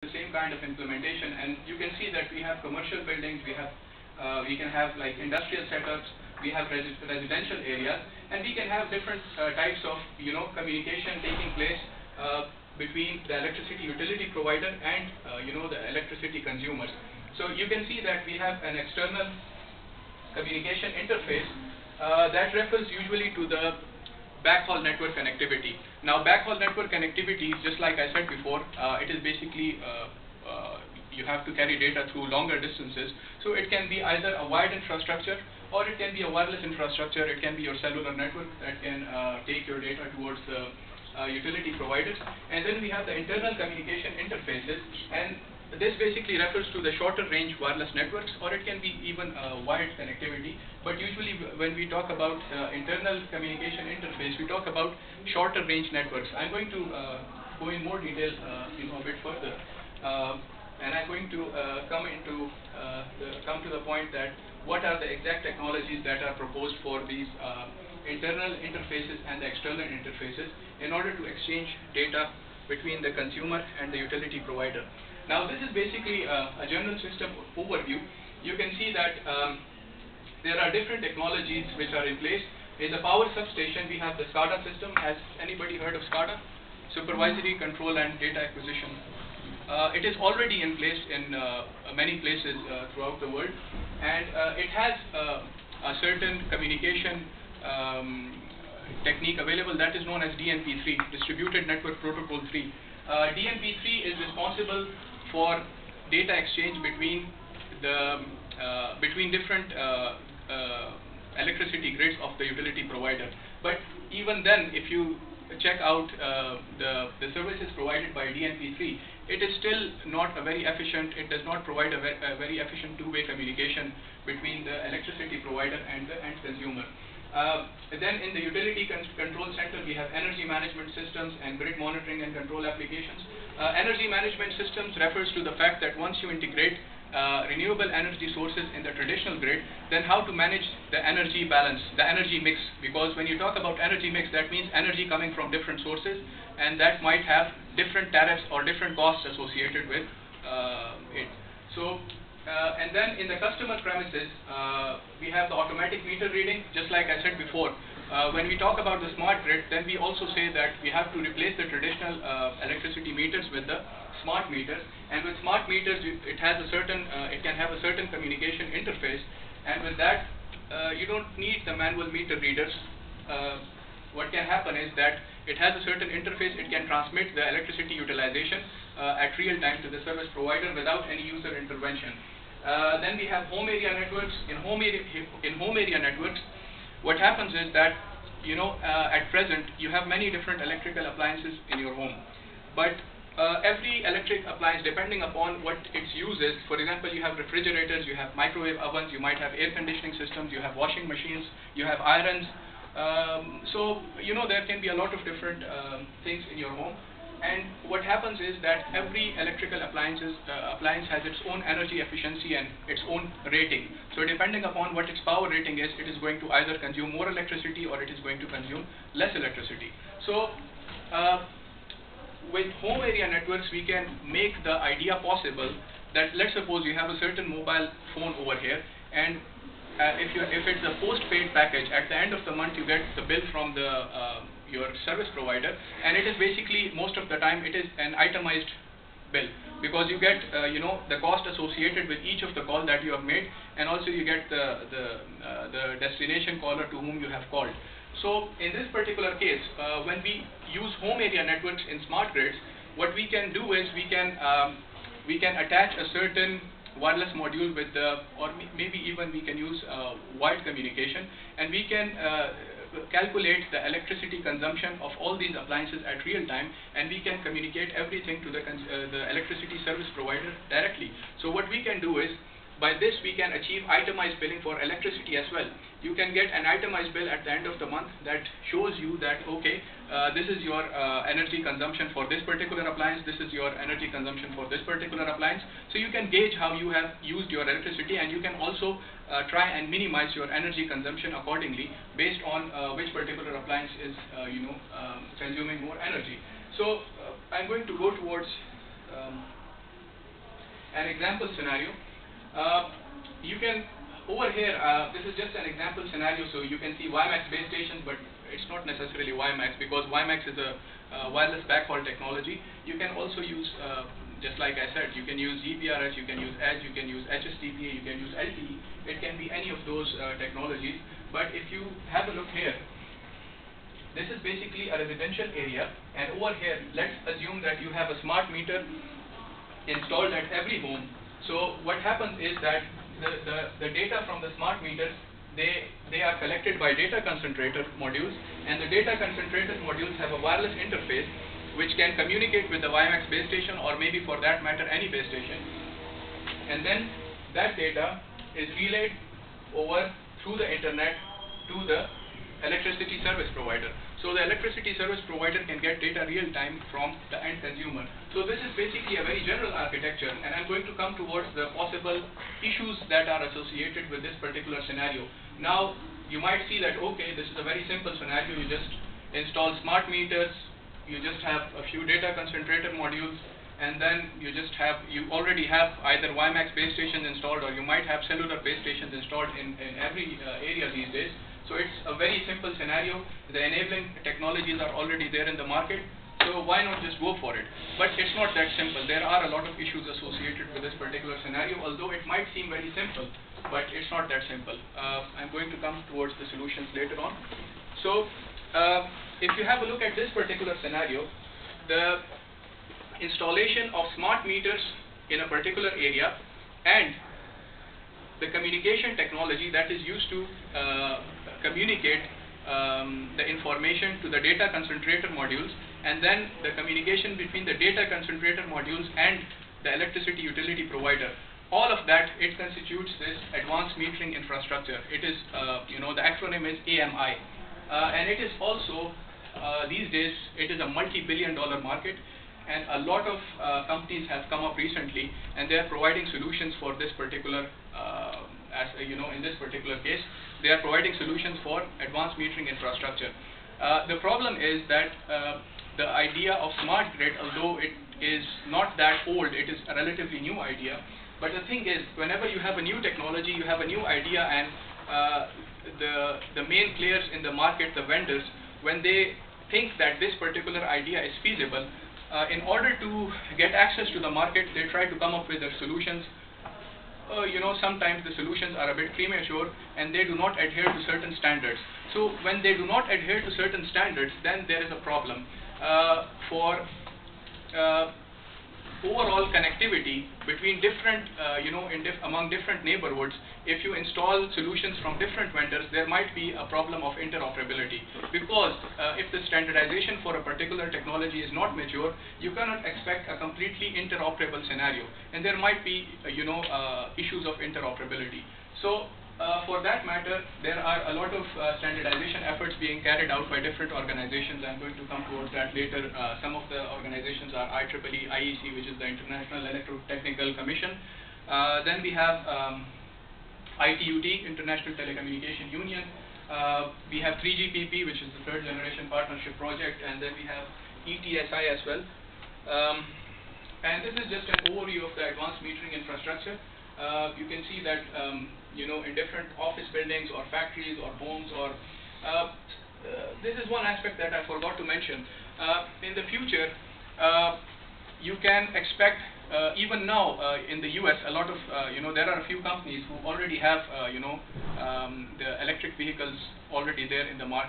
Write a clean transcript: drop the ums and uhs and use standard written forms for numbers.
the same kind of implementation, and you can see that we have commercial buildings, we can have like industrial setups, we have residential areas, and we can have different types of communication taking place between the electricity utility provider and the electricity consumers. So you can see that we have an external communication interface that refers usually to the backhaul network connectivity. Now, backhaul network connectivity, just like I said before, it is basically you have to carry data through longer distances. So it can be either a wired infrastructure or it can be a wireless infrastructure. It can be your cellular network that can take your data towards the utility providers. And then we have the internal communication interfaces, and this basically refers to the shorter range wireless networks, or it can be even wired connectivity. But usually when we talk about internal communication interface, we talk about shorter range networks. I'm going to go in more detail a bit further. And I'm going to come to the point that what are the exact technologies that are proposed for these internal interfaces and the external interfaces in order to exchange data between the consumer and the utility provider. Now, this is basically a general system overview. You can see that there are different technologies which are in place. In the power substation, we have the SCADA system. Has anybody heard of SCADA? Supervisory Control and Data Acquisition. It is already in place in many places throughout the world, and it has a certain communication technique available that is known as DNP3, Distributed Network Protocol 3. DNP3 is responsible for data exchange between different electricity grids of the utility provider. But even then, if you check out the services provided by DNP3, it is still not a very efficient. It does not provide a very efficient two-way communication between the electricity provider and the end consumer. Then in the utility control center, we have energy management systems and grid monitoring and control applications. Energy management systems refers to the fact that once you integrate renewable energy sources in the traditional grid, then how to manage the energy balance, the energy mix. Because when you talk about energy mix, that means energy coming from different sources, and that might have different tariffs or different costs associated with it. So, and then in the customer premises, we have the automatic meter reading. Just like I said before, when we talk about the smart grid, then we also say that we have to replace the traditional electricity meters with the smart meters. And with smart meters, it can have a certain communication interface, and with that, you don't need the manual meter readers. What can happen is that it has a certain interface. It can transmit the electricity utilization at real time to the service provider without any user intervention. Then we have home area networks. In home area networks, what happens is that at present you have many different electrical appliances in your home, but every electric appliance, depending upon what its use is, for example, you have refrigerators, you have microwave ovens, you might have air conditioning systems, you have washing machines, you have irons. So there can be a lot of different things in your home. And what happens is that every electrical appliance has its own energy efficiency and its own rating. So depending upon what its power rating is, it is going to either consume more electricity or it is going to consume less electricity. So with home area networks, we can make the idea possible that, let's suppose you have a certain mobile phone over here, and if it's a postpaid package, at the end of the month you get the bill from your service provider, and it is basically, most of the time, it is an itemized bill, because you get the cost associated with each of the call that you have made, and also you get the destination caller to whom you have called. So in this particular case, when we use home area networks in smart grids, what we can do is we can attach a certain wireless module with or maybe even we can use wired communication, and we can calculate the electricity consumption of all these appliances at real time, and we can communicate everything to the electricity service provider directly. So what we can do is, by this we can achieve itemized billing for electricity as well. You can get an itemized bill at the end of the month that shows you that, okay, this is your energy consumption for this particular appliance, this is your energy consumption for this particular appliance. So you can gauge how you have used your electricity, and you can also try and minimize your energy consumption accordingly based on which particular appliance is consuming more energy. So I'm going to go towards an example scenario. You can, over here, this is just an example scenario, so you can see WiMAX base station, but it's not necessarily WiMAX, because WiMAX is a wireless backhaul technology. You can also use, just like I said, you can use GPRS, you can use Edge, you can use HSTPA, you can use LTE. It can be any of those technologies. But if you have a look here, this is basically a residential area, and over here, let's assume that you have a smart meter installed at every home. So what happens is that the data from the smart meters, they are collected by data concentrator modules, and the data concentrator modules have a wireless interface which can communicate with the WiMAX base station, or maybe for that matter any base station. And then that data is relayed over through the internet to the electricity service provider. So the electricity service provider can get data real time from the end consumer. So this is basically a very general architecture, and I'm going to come towards the possible issues that are associated with this particular scenario. Now you might see that, okay, this is a very simple scenario. You just install smart meters, you just have a few data concentrator modules, and then you already have either WiMAX base stations installed, or you might have cellular base stations installed in every area these days. So it's a very simple scenario. The enabling technologies are already there in the market, so why not just go for it? But it's not that simple. There are a lot of issues associated with this particular scenario, although it might seem very simple, but it's not that simple. I'm going to come towards the solutions later on. So if you have a look at this particular scenario, the installation of smart meters in a particular area and the communication technology that is used to communicate the information to the data concentrator modules, and then the communication between the data concentrator modules and the electricity utility provider. All of that, it constitutes this advanced metering infrastructure. It is, the acronym is AMI. And it is also, these days, it is a multi-billion-dollar market, and a lot of companies have come up recently, and they are providing solutions for this particular, in this particular case, they are providing solutions for advanced metering infrastructure. The problem is that the idea of smart grid, although it is not that old, it is a relatively new idea. But the thing is, whenever you have a new technology, you have a new idea, and the main players in the market, the vendors, when they think that this particular idea is feasible, in order to get access to the market, they try to come up with their solutions. Sometimes the solutions are a bit premature, and they do not adhere to certain standards. So when they do not adhere to certain standards, then there is a problem. For overall connectivity between different, among different neighborhoods, if you install solutions from different vendors, there might be a problem of interoperability. Because if the standardization for a particular technology is not mature, you cannot expect a completely interoperable scenario, and there might be, issues of interoperability. So for that matter, there are a lot of standardization efforts being carried out by different organizations. I'm going to come towards that later. Some of the organizations are IEEE, IEC, which is the International Electrotechnical Commission. Then we have ITUT, International Telecommunication Union. We have 3GPP, which is the third generation partnership project, and then we have ETSI as well. And this is just an overview of the advanced metering infrastructure. You can see that in different office buildings or factories or homes, or this is one aspect that I forgot to mention. In the future, you can expect, even now in the US, a lot of, there are a few companies who already have, the electric vehicles already there in the market.